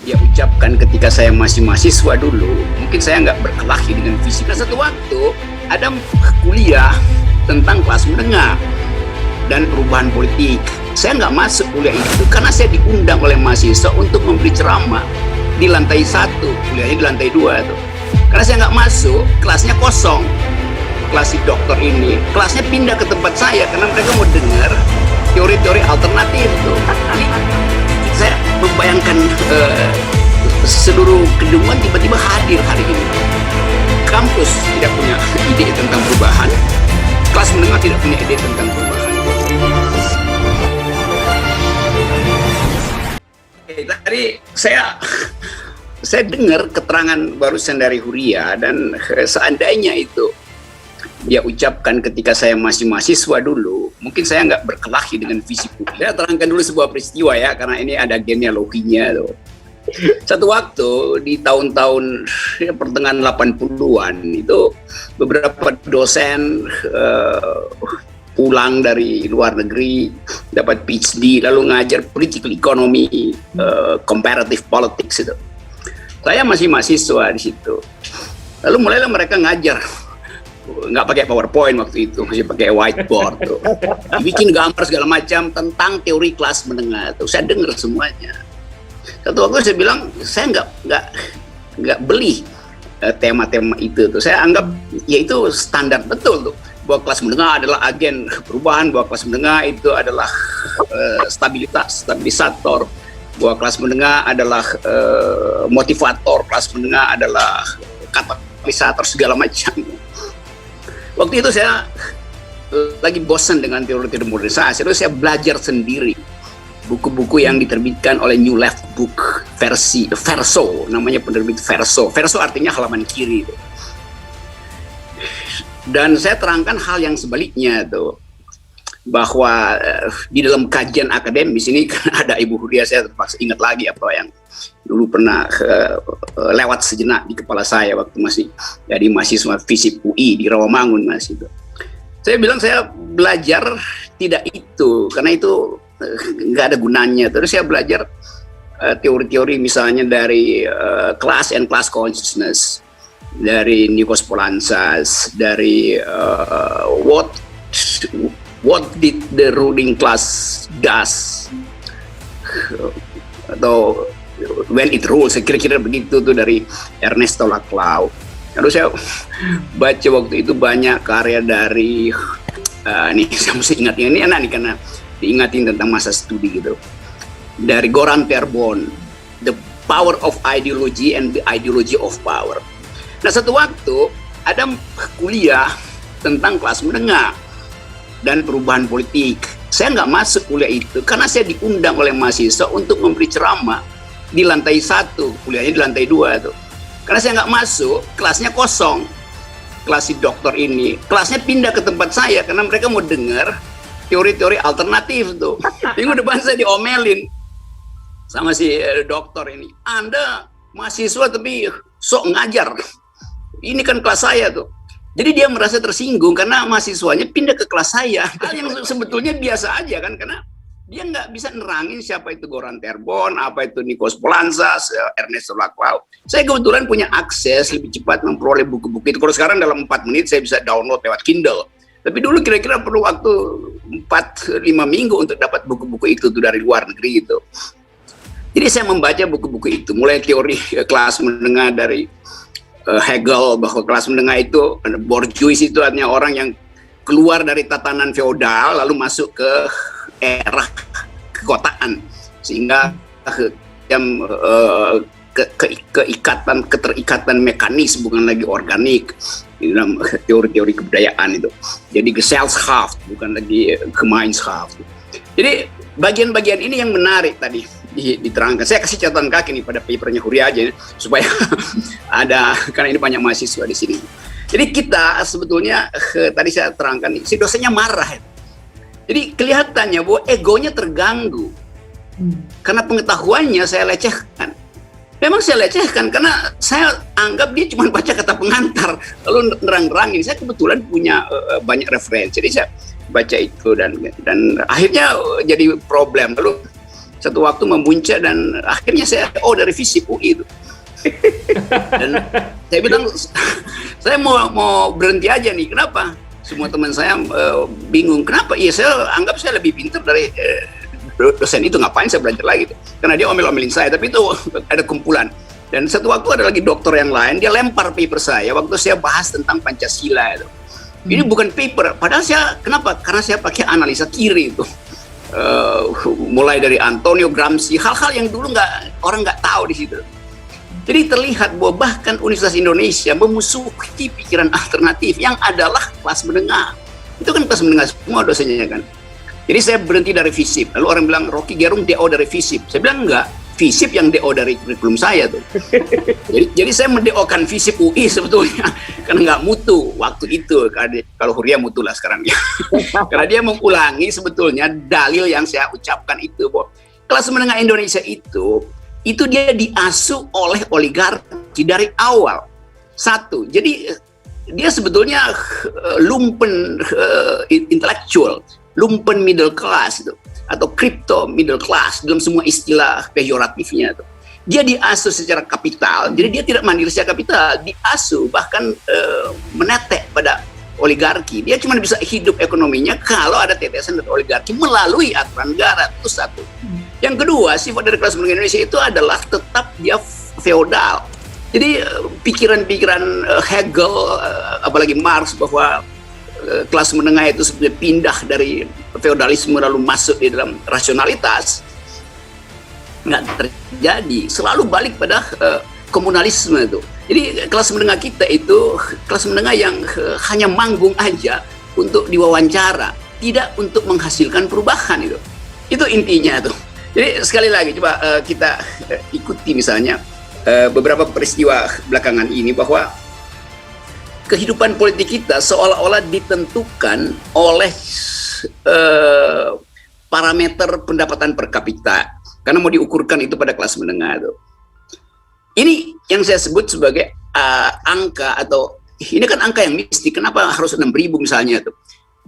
dia ucapkan ketika saya masih mahasiswa dulu, mungkin saya nggak berkelahi dengan fisika. Satu waktu ada kuliah tentang kelas menengah dan perubahan politik. Saya nggak masuk kuliah itu karena saya diundang oleh mahasiswa untuk memberi ceramah di lantai 1, kuliahnya di lantai 2 tuh. Karena saya nggak masuk, kelasnya kosong. Kelas si dokter ini, kelasnya pindah ke tempat saya karena mereka mau dengar teori-teori alternatif tuh. Saya membayangkan seluruh kedunguan tiba-tiba hadir hari ini. Kampus tidak punya ide tentang perubahan, kelas menengah tidak punya ide tentang perubahan. Tadi saya dengar keterangan barusan dari Huria, dan seandainya itu dia ucapkan ketika saya masih mahasiswa dulu, mungkin saya nggak berkelahi dengan visiku. Saya terangkan dulu sebuah peristiwa ya, karena ini ada genealoginya tuh. Satu waktu di tahun-tahun pertengahan 80-an itu beberapa dosen pulang dari luar negeri, dapat PhD, lalu ngajar political economy, comparative politics itu. Saya masih mahasiswa di situ. Lalu mulailah mereka ngajar. Nggak pakai PowerPoint waktu itu, masih pakai whiteboard tuh. Bikin gambar segala macam tentang teori kelas menengah tuh. Saya dengar semuanya. Satu waktu saya bilang, saya nggak beli tema-tema itu tuh. Saya anggap ya itu standar betul tuh, bahwa kelas menengah adalah agen perubahan, bahwa kelas menengah itu adalah stabilisator, bahwa kelas menengah adalah motivator, kelas menengah adalah katalisator segala macam. Waktu itu saya lagi bosan dengan teori-teori modernisasi, terus saya belajar sendiri buku-buku yang diterbitkan oleh New Left Book versi Verso, namanya penerbit Verso. Verso artinya halaman kiri. Dan saya terangkan hal yang sebaliknya tuh, bahwa di dalam kajian akademis ini kan ada Ibu Huria, saya terpaksa ingat lagi apa yang dulu pernah lewat sejenak di kepala saya waktu masih jadi mahasiswa FISIP UI di Rawamangun masih itu. Saya bilang saya belajar tidak itu, karena itu nggak ada gunanya. Terus saya belajar teori-teori misalnya dari class and class consciousness, dari Nikos Poulantzas, dari what did the ruling class does, atau when it rules, kira-kira begitu tuh, dari Ernesto Laclau. Lalu saya baca waktu itu banyak karya dari nih saya mesti ingat ini enak nih karena diingatin tentang masa studi gitu, dari Goran Verbon, The Power of Ideology and the Ideology of Power. Nah, satu waktu ada kuliah tentang kelas menengah dan perubahan politik. Saya nggak masuk kuliah itu karena saya diundang oleh mahasiswa untuk memberi ceramah di lantai 1, kuliahnya di lantai 2 tuh. Karena saya nggak masuk, kelasnya kosong. Kelas si dokter ini, kelasnya pindah ke tempat saya karena mereka mau dengar teori-teori alternatif tuh. Minggu depan saya diomelin sama si dokter ini. Anda mahasiswa tapi sok ngajar. Ini kan kelas saya tuh. Jadi dia merasa tersinggung karena mahasiswanya pindah ke kelas saya. Hal yang sebetulnya biasa aja kan, karena dia nggak bisa nerangin siapa itu Goran Verbon, apa itu Nikos Poulantzas, Ernesto Laclau. Saya kebetulan punya akses lebih cepat memperoleh buku-buku itu. Kalau sekarang dalam 4 menit saya bisa download lewat Kindle. Tapi dulu kira-kira perlu waktu 4-5 minggu untuk dapat buku-buku itu tuh dari luar negeri gitu. Jadi saya membaca buku-buku itu, mulai teori kelas menengah dari Hegel, bahwa kelas menengah itu, bourgeois itu artinya orang yang keluar dari tatanan feodal lalu masuk ke era kekotaan, sehingga keterikatan mekanis, bukan lagi organik di dalam teori-teori kebudayaan itu. Jadi Gesellschaft bukan lagi Gemeinschaft. Jadi bagian-bagian ini yang menarik tadi diterangkan. Saya kasih catatan kaki nih pada papernya Huria aja supaya ada, karena ini banyak mahasiswa di sini. Jadi kita sebetulnya tadi saya terangkan nih, si dosennya marah. Jadi kelihatannya bahwa egonya terganggu karena pengetahuannya saya lecehkan. Memang saya lecehkan karena saya anggap dia cuma baca kata pengantar lalu nerang-nerangin. Saya kebetulan punya banyak referensi, jadi saya baca itu dan akhirnya jadi problem. Lalu satu waktu memuncak dan akhirnya saya dari FISIP UI itu. Dan saya bilang saya mau berhenti aja nih. Kenapa? Semua teman saya bingung. Kenapa? Iya, saya anggap saya lebih pintar dari dosen itu. Ngapain saya belajar lagi? Karena dia omel-omelin saya. Tapi itu ada kumpulan. Dan satu waktu ada lagi dokter yang lain, dia lempar paper saya waktu saya bahas tentang Pancasila itu. Ini bukan paper. Padahal kenapa? Karena saya pakai analisa kiri itu. Mulai dari Antonio Gramsci, hal-hal yang dulu orang nggak tahu di situ. Jadi terlihat bahwa bahkan Universitas Indonesia memusuhi pikiran alternatif yang adalah kelas menengah. Itu kan kelas menengah semua dosennya kan. Jadi saya berhenti dari FISIP. Lalu orang bilang, Rocky Gerung DO dari FISIP. Saya bilang enggak, FISIP yang DO dari kurikulum saya tuh. jadi saya mendeokan FISIP UI sebetulnya. Karena nggak mutu waktu itu. Kalau Huria mutu lah sekarang. Karena dia mengulangi sebetulnya dalil yang saya ucapkan itu. Bahwa kelas menengah Indonesia itu dia diasuh oleh oligarki dari awal. Satu, jadi dia sebetulnya lumpen intelektual, lumpen middle class itu, atau crypto middle class dalam semua istilah pejoratifnya itu. Dia diasuh secara kapital, jadi dia tidak mandiri secara kapital, diasuh bahkan menetek pada oligarki. Dia cuma bisa hidup ekonominya kalau ada tetesan dari oligarki melalui aturan negara. Itu satu. Yang kedua, sifat dari kelas menengah Indonesia itu adalah tetap dia feodal. Jadi pikiran-pikiran Hegel, apalagi Marx, bahwa kelas menengah itu sebenarnya pindah dari feodalisme lalu masuk di dalam rasionalitas, nggak terjadi. Selalu balik pada komunalisme itu. Jadi kelas menengah kita itu kelas menengah yang hanya manggung aja untuk diwawancara, tidak untuk menghasilkan perubahan itu. Itu intinya tuh. Jadi sekali lagi coba kita ikuti misalnya beberapa peristiwa belakangan ini bahwa kehidupan politik kita seolah-olah ditentukan oleh parameter pendapatan per kapita karena mau diukurkan itu pada kelas menengah itu. Ini yang saya sebut sebagai angka atau ini kan angka yang mistik. Kenapa harus 6.000 misalnya tuh?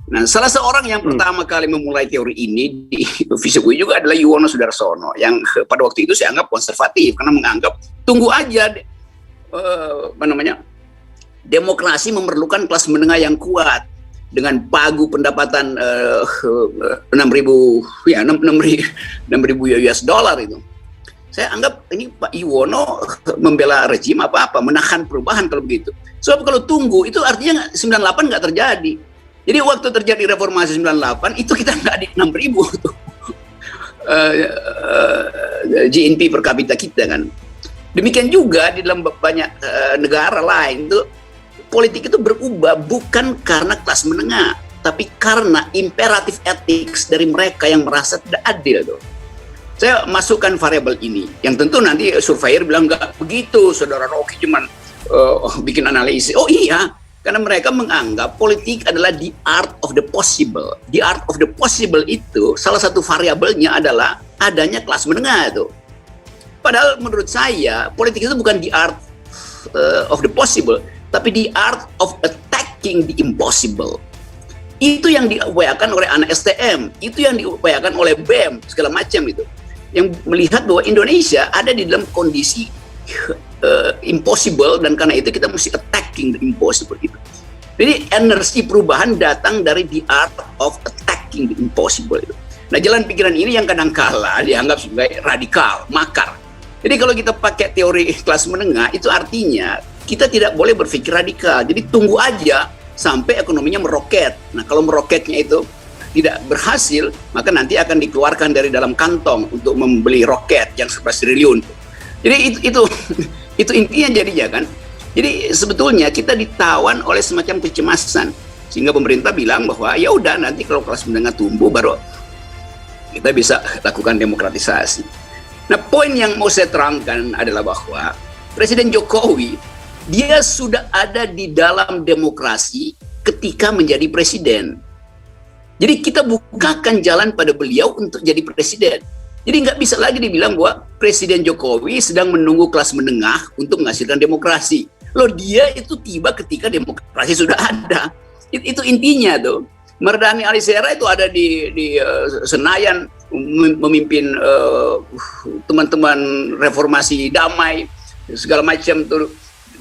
Nah, salah seorang yang pertama kali memulai teori ini di FISIP UI juga adalah Yuwono Sudarsono yang pada waktu itu saya anggap konservatif karena menganggap tunggu aja demokrasi memerlukan kelas menengah yang kuat dengan pagu pendapatan 6.000 US dollar itu. Saya anggap ini Pak Yuwono membela rejim apa-apa, menahan perubahan kalau begitu. Sebab kalau tunggu itu artinya 98 nggak terjadi. Jadi waktu terjadi reformasi 98 itu kita nggak di 6.000 tuh GNP per kapita kita kan. Demikian juga di dalam banyak negara lain tuh politik itu berubah bukan karena kelas menengah, tapi karena imperatif etik dari mereka yang merasa tidak adil tuh. Saya masukkan variabel ini, yang tentu nanti surveyor bilang nggak begitu, saudara Rocky cuman bikin analisis. Oh iya. Karena mereka menganggap politik adalah the art of the possible. The art of the possible itu salah satu variabelnya adalah adanya kelas menengah itu. Padahal menurut saya politik itu bukan the art of the possible, tapi the art of attacking the impossible. Itu yang diupayakan oleh anak STM, itu yang diupayakan oleh BEM, segala macam itu. Yang melihat bahwa Indonesia ada di dalam kondisi impossible dan karena itu kita mesti attacking the impossible itu. Jadi energi perubahan datang dari the art of attacking the impossible itu. Nah, jalan pikiran ini yang kadang-kala dianggap sebagai radikal, makar. Jadi kalau kita pakai teori kelas menengah itu artinya kita tidak boleh berpikir radikal. Jadi tunggu aja sampai ekonominya meroket. Nah, kalau meroketnya itu tidak berhasil, maka nanti akan dikeluarkan dari dalam kantong untuk membeli roket yang 11 triliun. Jadi itu intinya jadinya kan. Jadi sebetulnya kita ditawan oleh semacam kecemasan sehingga pemerintah bilang bahwa ya udah nanti kalau kelas menengah tumbuh baru kita bisa lakukan demokratisasi. Nah, poin yang mau saya terangkan adalah bahwa Presiden Jokowi dia sudah ada di dalam demokrasi ketika menjadi presiden. Jadi kita bukakan jalan pada beliau untuk jadi presiden. Jadi nggak bisa lagi dibilang bahwa Presiden Jokowi sedang menunggu kelas menengah untuk menghasilkan demokrasi. Loh, dia itu tiba ketika demokrasi sudah ada. Itu intinya tuh. Mardhani Alisera itu ada di Senayan memimpin teman-teman reformasi damai segala macam tuh,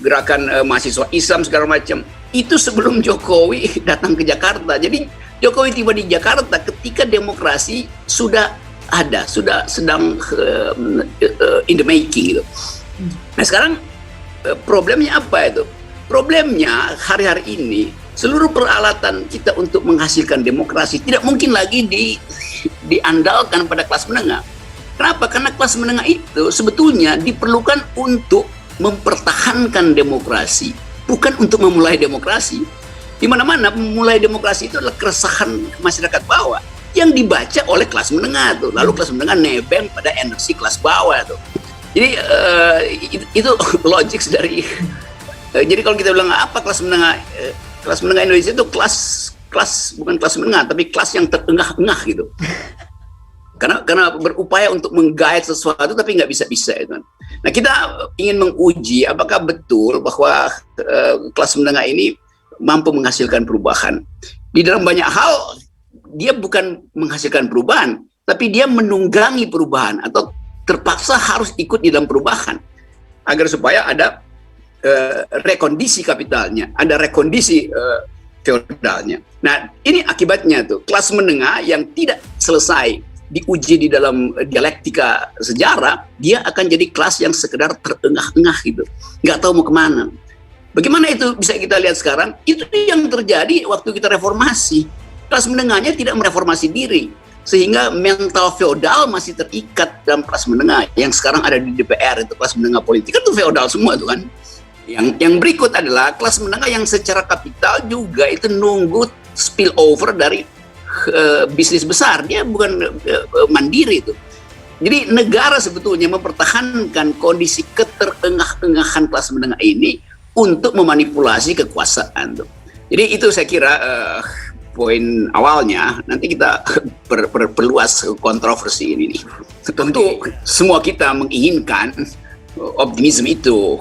gerakan mahasiswa Islam segala macam. Itu sebelum Jokowi datang ke Jakarta. Jadi Jokowi tiba di Jakarta ketika demokrasi sudah ada, sudah sedang in the making gitu. Nah sekarang problemnya apa itu? Problemnya hari-hari ini seluruh peralatan kita untuk menghasilkan demokrasi tidak mungkin lagi diandalkan pada kelas menengah. Kenapa? Karena kelas menengah itu sebetulnya diperlukan untuk mempertahankan demokrasi, bukan untuk memulai demokrasi. Di mana-mana memulai demokrasi itu adalah keresahan masyarakat bawah yang dibaca oleh kelas menengah tuh. Lalu kelas menengah nebeng pada energi kelas bawah tuh. Jadi itu logik dari. Jadi kalau kita bilang apa kelas menengah Indonesia itu kelas bukan kelas menengah tapi kelas yang terengah-engah gitu. Karena berupaya untuk menggait sesuatu tapi nggak bisa-bisa itu. Nah kita ingin menguji apakah betul bahwa kelas menengah ini mampu menghasilkan perubahan. Di dalam banyak hal dia bukan menghasilkan perubahan, tapi dia menunggangi perubahan atau terpaksa harus ikut di dalam perubahan agar supaya ada rekondisi kapitalnya, ada rekondisi feodalnya. Nah ini akibatnya tuh kelas menengah yang tidak selesai diuji di dalam dialektika sejarah, dia akan jadi kelas yang sekedar terengah-engah gitu, nggak tahu mau kemana. Bagaimana itu bisa kita lihat sekarang? Itu yang terjadi waktu kita reformasi. Kelas menengahnya tidak mereformasi diri, sehingga mental feodal masih terikat dalam kelas menengah. Yang sekarang ada di DPR itu kelas menengah politik itu feodal semua tuh kan. Yang berikut adalah kelas menengah yang secara kapital juga itu nunggu spill over dari bisnis besar, dia bukan mandiri itu. Jadi negara sebetulnya mempertahankan kondisi keterengah-engahan kelas menengah ini untuk memanipulasi kekuasaan tuh. Jadi itu saya kira poin awalnya. Nanti kita perluas kontroversi ini nih. Tentu semua kita menginginkan optimisme itu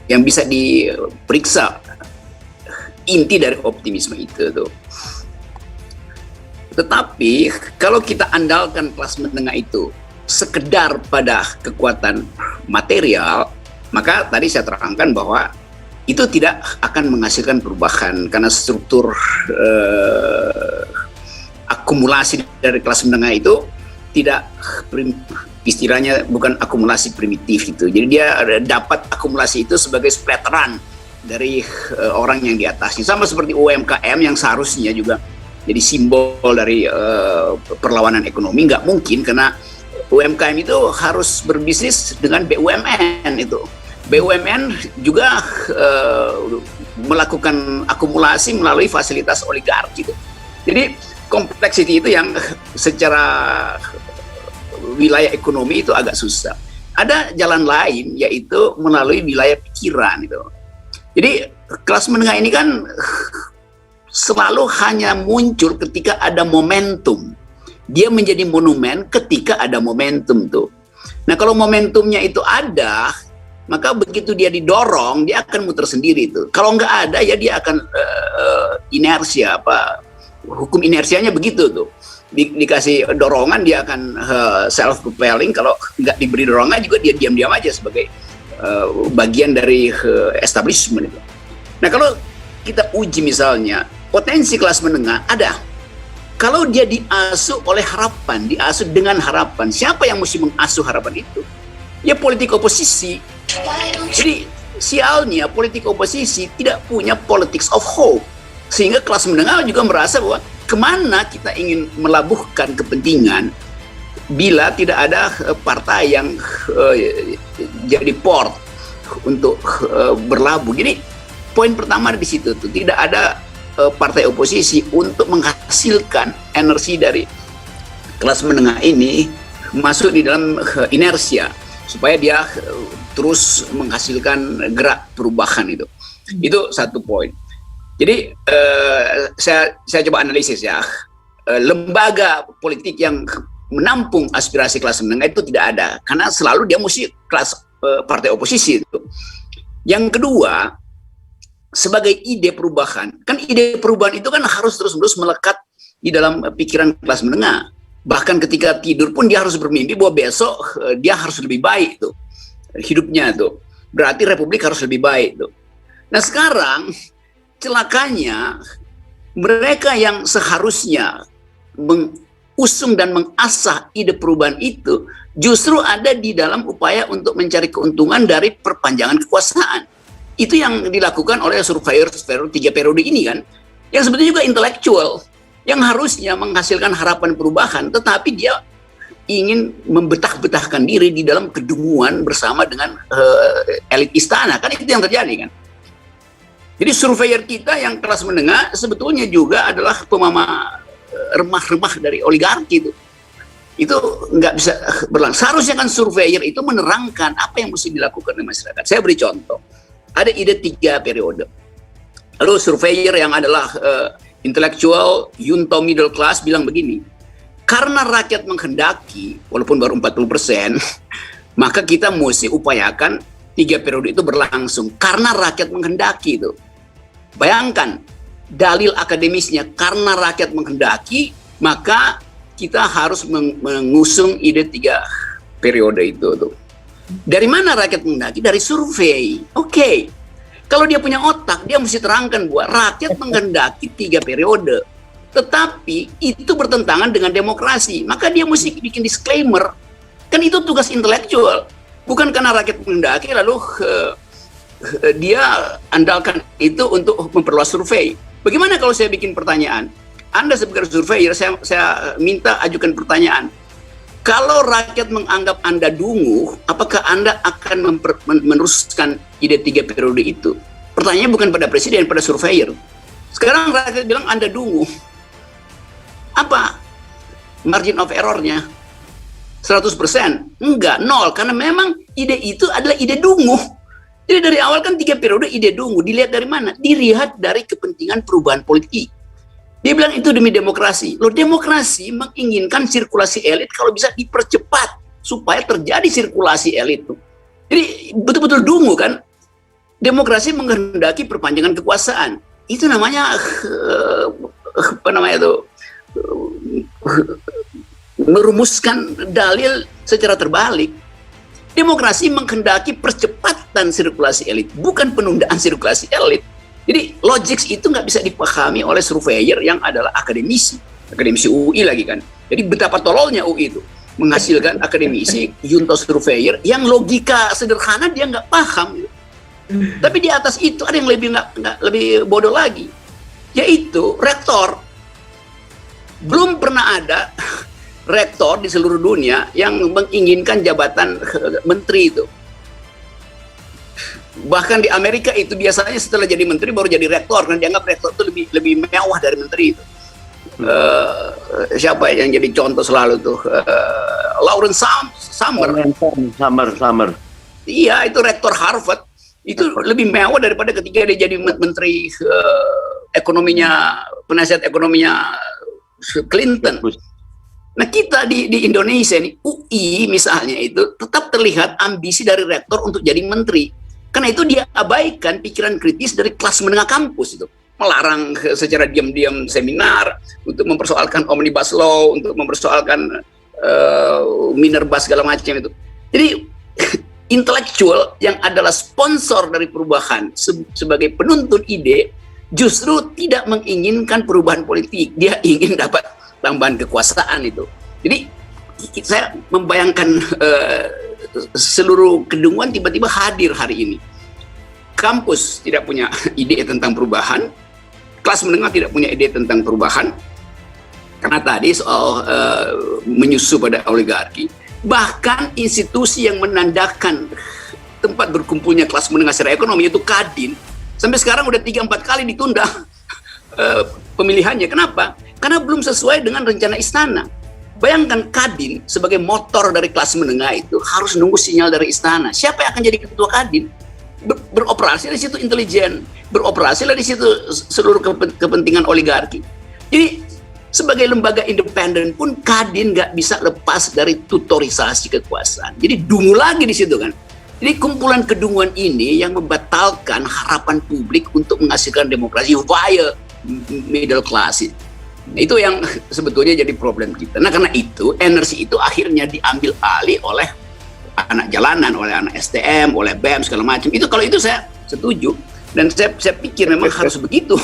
yang bisa diperiksa inti dari optimisme itu tuh. Tetapi kalau kita andalkan kelas menengah itu sekedar pada kekuatan material, maka tadi saya terangkan bahwa itu tidak akan menghasilkan perubahan karena struktur akumulasi dari kelas menengah itu tidak istilahnya bukan akumulasi primitif itu. Jadi dia dapat akumulasi itu sebagai splatteran dari orang yang di atasnya. Sama seperti UMKM yang seharusnya juga jadi simbol dari perlawanan ekonomi. Nggak mungkin karena UMKM itu harus berbisnis dengan BUMN itu. BUMN juga melakukan akumulasi melalui fasilitas oligarki itu. Jadi kompleksiti itu yang secara wilayah ekonomi itu agak susah. Ada jalan lain yaitu melalui wilayah pikiran itu. Jadi kelas menengah ini kan selalu hanya muncul ketika ada momentum. Dia menjadi monumen ketika ada momentum tuh. Nah kalau momentumnya itu ada, maka begitu dia didorong, dia akan muter sendiri tuh. Kalau nggak ada ya dia akan inersia, hukum inersianya begitu tuh. Dikasih dorongan dia akan self-propelling, kalau nggak diberi dorongan juga dia diam-diam aja sebagai bagian dari establishment itu. Nah kalau kita uji misalnya, potensi kelas menengah ada. Kalau dia diasuh oleh harapan, diasuh dengan harapan, siapa yang mesti mengasuh harapan itu? Ya politik oposisi. Jadi sialnya politik oposisi tidak punya politics of hope. Sehingga kelas menengah juga merasa bahwa kemana kita ingin melabuhkan kepentingan bila tidak ada partai yang jadi port untuk berlabuh. Jadi poin pertama di situ tuh, tidak ada partai oposisi untuk menghasilkan energi dari kelas menengah ini masuk di dalam inersia supaya dia terus menghasilkan gerak perubahan itu. Itu satu poin. Jadi saya coba analisis ya, lembaga politik yang menampung aspirasi kelas menengah itu tidak ada karena selalu dia mesti kelas partai oposisi itu. Yang kedua, sebagai ide perubahan, kan ide perubahan itu kan harus terus-menerus melekat di dalam pikiran kelas menengah. Bahkan ketika tidur pun dia harus bermimpi bahwa besok dia harus lebih baik tuh hidupnya tuh. Berarti Republik harus lebih baik tuh. Nah sekarang celakanya mereka yang seharusnya mengusung dan mengasah ide perubahan itu justru ada di dalam upaya untuk mencari keuntungan dari perpanjangan kekuasaan. Itu yang dilakukan oleh surveyor 3 periode ini kan, yang sebetulnya juga intelektual, yang harusnya menghasilkan harapan perubahan, tetapi dia ingin membetah-betahkan diri di dalam kedunguan bersama dengan elit istana, kan itu yang terjadi kan. Jadi surveyor kita yang kelas menengah sebetulnya juga adalah pemama remah-remah dari oligarki itu nggak bisa berlangsung. Seharusnya kan surveyor itu menerangkan apa yang mesti dilakukan oleh masyarakat. Saya beri contoh, ada ide 3 periode. Lalu surveyor yang adalah intelektual, yunto middle class bilang begini, karena rakyat menghendaki, walaupun baru 40%, maka kita mesti upayakan 3 periode itu berlangsung karena rakyat menghendaki itu. Bayangkan dalil akademisnya, karena rakyat menghendaki maka kita harus mengusung ide 3 periode itu tuh. Dari mana rakyat menghendaki? Dari survei. Oke. Kalau dia punya otak, dia mesti terangkan bahwa rakyat menghendaki 3 periode. Tetapi itu bertentangan dengan demokrasi. Maka dia mesti bikin disclaimer. Kan itu tugas intelektual. Bukan karena rakyat menghendaki lalu dia andalkan itu untuk memperluas survei. Bagaimana kalau saya bikin pertanyaan? Anda sebagai surveyor, saya minta ajukan pertanyaan. Kalau rakyat menganggap Anda dungu, apakah Anda akan meneruskan ide 3 periode itu? Pertanyaannya bukan pada presiden, pada surveyor. Sekarang rakyat bilang Anda dungu. Apa margin of error-nya? 100%? Enggak, 0. Karena memang ide itu adalah ide dungu. Jadi dari awal kan 3 periode ide dungu. Dilihat dari mana? Dilihat dari kepentingan perubahan politik. Dia bilang itu demi demokrasi. Loh, demokrasi menginginkan sirkulasi elit kalau bisa dipercepat supaya terjadi sirkulasi elit. Jadi betul-betul dungu kan? Demokrasi menghendaki perpanjangan kekuasaan. Itu namanya apa namanya itu? Merumuskan dalil secara terbalik. Demokrasi menghendaki percepatan sirkulasi elit, bukan penundaan sirkulasi elit. Jadi logik itu nggak bisa dipahami oleh surveyor yang adalah akademisi UI lagi kan. Jadi betapa tololnya UI itu menghasilkan akademisi junto surveyor yang logika sederhana dia nggak paham. Tapi di atas itu ada yang lebih bodoh lagi, yaitu rektor. Belum pernah ada rektor di seluruh dunia yang menginginkan jabatan menteri itu. Bahkan di Amerika itu biasanya setelah jadi menteri baru jadi rektor, karena dianggap rektor itu lebih mewah dari menteri itu. Siapa yang jadi contoh selalu tuh? Lawrence Summers. Iya, itu rektor Harvard. Itu lebih mewah daripada ketika dia jadi menteri ekonominya, penasihat ekonominya Clinton. Nah kita di Indonesia nih, UI misalnya itu tetap terlihat ambisi dari rektor untuk jadi menteri. Karena itu dia abaikan pikiran kritis dari kelas menengah kampus itu. Melarang secara diam-diam seminar, untuk mempersoalkan Omnibus Law, untuk mempersoalkan Minerba segala macam itu. Jadi intelektual yang adalah sponsor dari perubahan sebagai penuntun ide justru tidak menginginkan perubahan politik. Dia ingin dapat tambahan kekuasaan itu. Jadi saya membayangkan seluruh kedunguan tiba-tiba hadir hari ini. Kampus tidak punya ide tentang perubahan, kelas menengah tidak punya ide tentang perubahan, karena tadi soal menyusu pada oligarki. Bahkan institusi yang menandakan tempat berkumpulnya kelas menengah secara ekonomi, yaitu Kadin, sampai sekarang udah 3-4 kali ditunda pemilihannya. Kenapa? Karena belum sesuai dengan rencana istana. Bayangkan Kadin sebagai motor dari kelas menengah itu harus nunggu sinyal dari istana. Siapa yang akan jadi ketua Kadin? Beroperasi di situ intelijen, beroperasi di situ seluruh kepentingan oligarki. Jadi sebagai lembaga independen pun Kadin nggak bisa lepas dari tutorisasi kekuasaan. Jadi dungu lagi di situ kan. Jadi kumpulan kedunguan ini yang membatalkan harapan publik untuk menghasilkan demokrasi via middle class. Nah, itu yang sebetulnya jadi problem kita. Nah, karena itu energi itu akhirnya diambil alih oleh anak jalanan, oleh anak STM, oleh BEM segala macam. Itu kalau itu saya setuju dan saya pikir memang harus begitu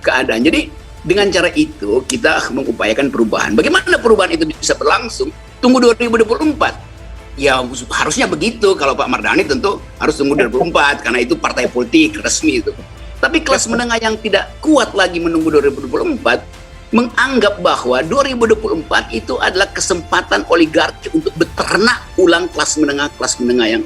keadaan. Jadi dengan cara itu kita mengupayakan perubahan. Bagaimana perubahan itu bisa berlangsung? Tunggu 2024. Ya harusnya begitu. Kalau Pak Mardhani tentu harus tunggu 2024 karena itu partai politik resmi itu. Tapi kelas menengah yang tidak kuat lagi menunggu 2024 menganggap bahwa 2024 itu adalah kesempatan oligarki untuk beternak ulang kelas menengah yang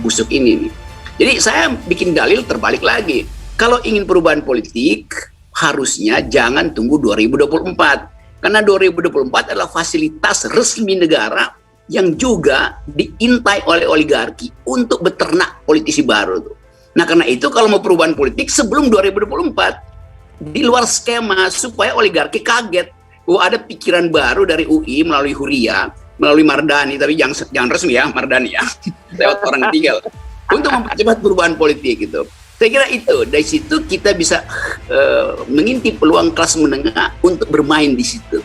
busuk ini nih. Jadi saya bikin dalil terbalik lagi. Kalau ingin perubahan politik, harusnya jangan tunggu 2024. Karena 2024 adalah fasilitas resmi negara yang juga diintai oleh oligarki untuk beternak politisi baru tuh. Nah, karena itu kalau mau perubahan politik sebelum 2024, di luar skema supaya oligarki kaget bahwa ada pikiran baru dari UI melalui Huria, melalui Mardhani, tapi jangan resmi ya Mardhani ya, lewat orang ketiga untuk mempercepat perubahan politik gitu. Saya kira itu dari situ kita bisa mengintip peluang kelas menengah untuk bermain di situ.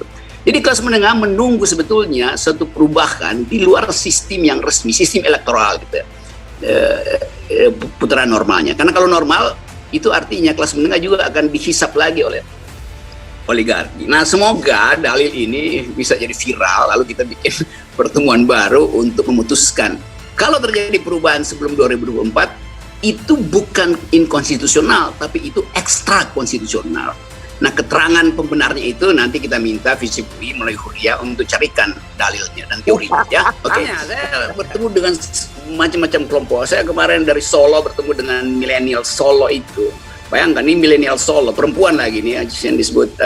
Jadi kelas menengah menunggu sebetulnya suatu perubahan di luar sistem yang resmi, sistem elektoral gitu, putaran normalnya. Karena kalau normal itu artinya kelas menengah juga akan dihisap lagi oleh oligarki. Nah, semoga dalil ini bisa jadi viral, lalu kita bikin pertemuan baru untuk memutuskan. Kalau terjadi perubahan sebelum 2024, itu bukan inkonstitusional, tapi itu ekstra konstitusional. Nah, keterangan pembenarnya itu nanti kita minta Visip UI melalui Huria untuk carikan dalilnya dan teorinya. Ya, oke. Saya bertemu dengan macam-macam kelompok. Saya kemarin dari Solo bertemu dengan milenial Solo itu. Bayangkan ini milenial Solo, perempuan lagi nih yang disebut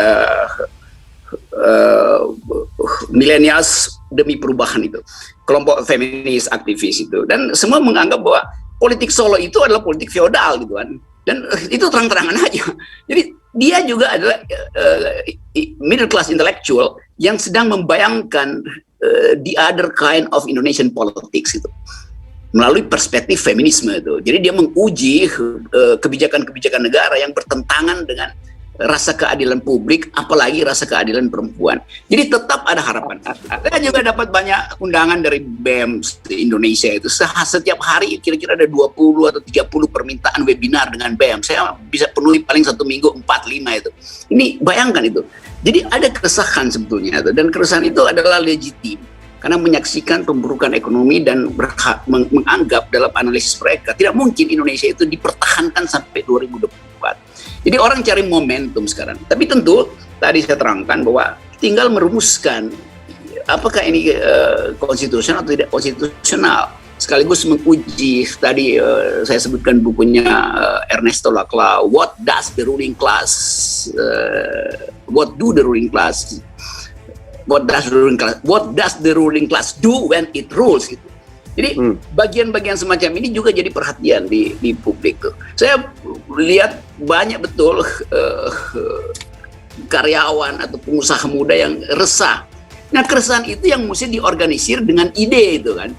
milenials demi perubahan itu. Kelompok feminis aktivis itu. Dan semua menganggap bahwa politik Solo itu adalah politik feodal gitu kan. Dan itu terang-terangan aja. Jadi dia juga adalah middle class intellectual yang sedang membayangkan the other kind of Indonesian politics itu melalui perspektif feminisme itu. Jadi dia menguji kebijakan-kebijakan negara yang bertentangan dengan rasa keadilan publik, apalagi rasa keadilan perempuan. Jadi tetap ada harapan. Saya juga dapat banyak undangan dari BEM Indonesia itu. Setiap hari kira-kira ada 20 atau 30 permintaan webinar dengan BEM. Saya bisa penuhi paling satu minggu 4-5 itu. Ini bayangkan itu. Jadi ada keresahan sebetulnya itu. Dan keresahan itu adalah legitim. Karena menyaksikan pemburukan ekonomi dan menganggap dalam analisis mereka tidak mungkin Indonesia itu dipertahankan sampai 2024. Jadi orang cari momentum sekarang. Tapi tentu tadi saya terangkan bahwa tinggal merumuskan apakah ini konstitusional atau tidak konstitusional. Sekaligus menguji tadi saya sebutkan bukunya Ernesto Laclau, What Does the Ruling Class What Do the Ruling Class What does the ruling class do when it rules gitu. Jadi bagian-bagian semacam ini juga jadi perhatian di publik tuh. Saya lihat banyak betul karyawan atau pengusaha muda yang resah. Nah, keresahan itu yang mesti diorganisir dengan ide itu kan.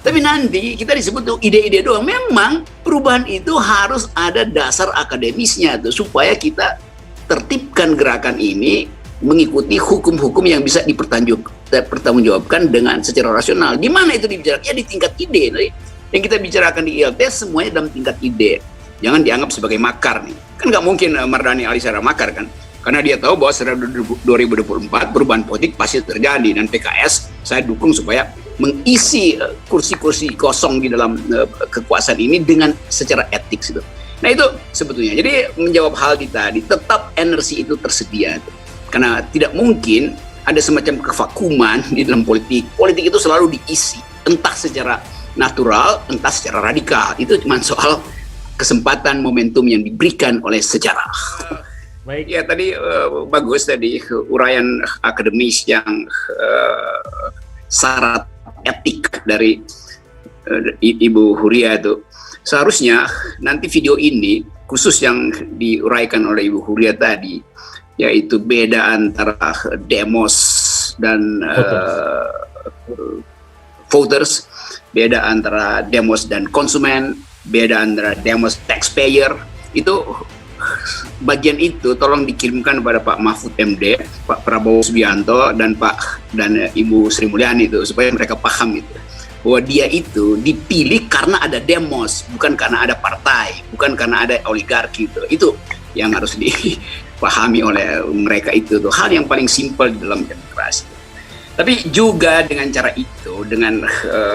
Tapi nanti kita disebut tuh ide-ide doang. Memang perubahan itu harus ada dasar akademisnya tuh supaya kita tertibkan gerakan ini mengikuti hukum-hukum yang bisa dipertanggungjawabkan dengan secara rasional. Di mana itu dibicarakan? Ya di tingkat ide. Yang kita bicarakan di ILTS semuanya dalam tingkat ide. Jangan dianggap sebagai makar nih. Kan nggak mungkin Mardhani Alisera makar kan? Karena dia tahu bahwa setelah 2024 perubahan politik pasti terjadi. Dan PKS saya dukung supaya mengisi kursi-kursi kosong di dalam kekuasaan ini dengan secara etik gitu. Nah itu sebetulnya. Jadi menjawab hal tadi, tetap energi itu tersedia. Karena tidak mungkin ada semacam kevakuman di dalam politik. Politik itu selalu diisi, entah secara natural, entah secara radikal. Itu cuma soal kesempatan momentum yang diberikan oleh sejarah. Baik. Ya tadi bagus tadi uraian akademis yang syarat etik dari Ibu Huria itu. Seharusnya nanti video ini khusus yang diuraikan oleh Ibu Huria tadi, yaitu beda antara demos dan voters, beda antara demos dan konsumen, beda antara demos taxpayer, itu bagian itu tolong dikirimkan kepada Pak Mahfud MD, Pak Prabowo Subianto, dan Ibu Sri Mulyani itu, supaya mereka paham itu bahwa dia itu dipilih karena ada demos, bukan karena ada partai, bukan karena ada oligarki itu. Itu yang harus dipahami oleh mereka itu tuh, hal yang paling simpel di dalam demokrasi. Tapi juga dengan cara itu, dengan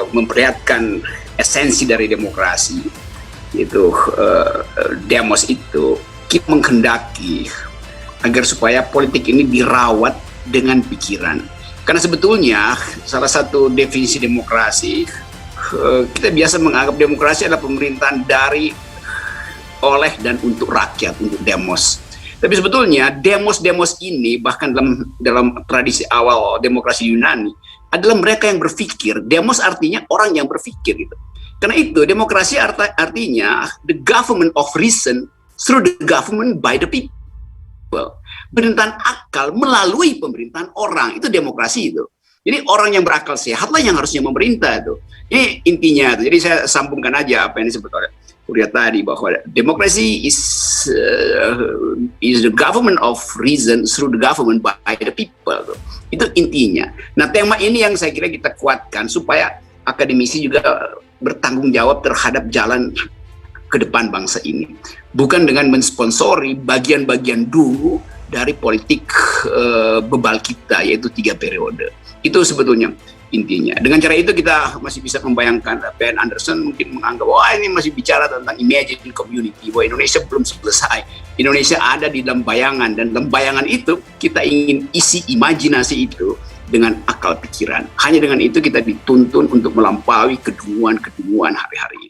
memperlihatkan esensi dari demokrasi, itu demos itu, kita menghendaki agar supaya politik ini dirawat dengan pikiran. Karena sebetulnya salah satu definisi demokrasi, kita biasa menganggap demokrasi adalah pemerintahan dari, oleh, dan untuk rakyat, untuk demos. Tapi sebetulnya demos-demos ini, bahkan dalam tradisi awal demokrasi Yunani, adalah mereka yang berpikir. Demos artinya orang yang berpikir gitu. Karena itu demokrasi artinya the government of reason through the government by the people. Pemerintahan akal melalui pemerintahan orang, itu demokrasi itu. Jadi orang yang berakal sehatlah yang harusnya memerintah itu. Ini intinya itu. Jadi saya sambungkan aja apa yang disebut oleh Surya tadi, bahwa demokrasi is the government of reason through the government by the people. Itu intinya. Nah, tema ini yang saya kira kita kuatkan supaya akademisi juga bertanggung jawab terhadap jalan ke depan bangsa ini. Bukan dengan mensponsori bagian-bagian dulu dari politik bebal kita, yaitu 3 periode. Itu sebetulnya intinya. Dengan cara itu kita masih bisa membayangkan, Ben Anderson mungkin menganggap, wah ini masih bicara tentang imagined community, bahwa Indonesia belum selesai. Indonesia ada di dalam bayangan, dan dalam bayangan itu kita ingin isi imajinasi itu dengan akal pikiran. Hanya dengan itu kita dituntun untuk melampaui kedunguan-kedunguan hari-hari.